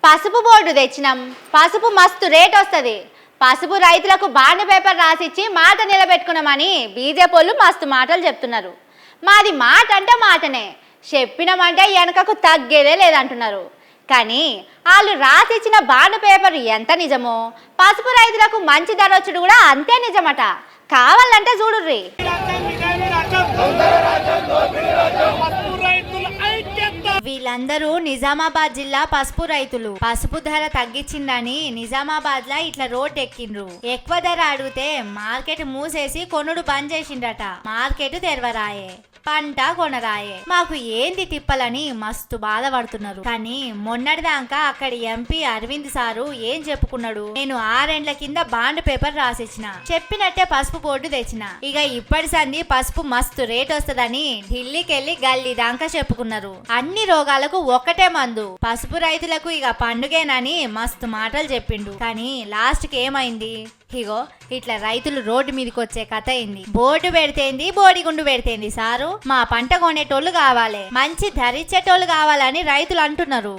పసుపు బోర్డు తెచ్చినాం, పసుపు మస్తు రేట్ వస్తుంది, పసుపు రైతులకు బాండ్ పేపర్ రాసిచ్చి మాట నిలబెట్టుకున్నామని బీజేపీ వాళ్ళు మస్తు మాటలు చెప్తున్నారు. మాది మాట అంటే మాటనే, చెప్పినామంటే వెనకకు తగ్గేదే లేదంటున్నారు. కానీ వాళ్ళు రాసిచ్చిన బాండ్ పేపర్ ఎంత నిజమో పసుపు రైతులకు మంచి ధర వచ్చుడు కూడా అంతే నిజమట. కావాలంటే చూడుర్రి. వీళ్ళందరూ నిజామాబాద్ జిల్లా పసుపు రైతులు. పసుపు ధర తగ్గించిందని నిజామాబాద్ లా ఇట్లా రోడ్ ఎక్కిండ్రు. ఎక్కువ ధర అడిగితే మార్కెట్ మూసేసి కొనుడు బంద్ చేసిండట. మార్కెట్ తెరవరాయే, పంట కొనరాయే, మాకు ఏంది తిప్పలని మస్తు బాధపడుతున్నారు. కానీ మొన్నటిదాకా అక్కడి ఎంపీ అరవింద్ సారు ఏం చెప్పుకున్నాడు, నేను 6 ఏళ్ల కింద బాండ్ పేపర్ రాసిచ్చిన, చెప్పినట్టే పసుపు బోర్డు తెచ్చిన, ఇక ఇప్పటి సంది పసుపు మస్తు రేట్ వస్తదని ఢిల్లీకి వెళ్లి గల్లీ దాకా చెప్పుకున్నారు. అన్ని రోగాలకు ఒక్కటే మందు, పసుపు రైతులకు ఇక పండుగేనని మస్తు మాటలు చెప్పిండు. కానీ లాస్ట్ కి ఏమైంది, ఇగో ఇట్లా రైతులు రోడ్డు మీదకి వచ్చే కథ అయింది. బోర్డు పెడితేంది, బోడిగుండు పెడితేంది సారు, మా పంట కొనేటోళ్ళు కావాలి, మంచి ధరిచ్చేటోళ్ళు కావాలని రైతులు అంటున్నారు.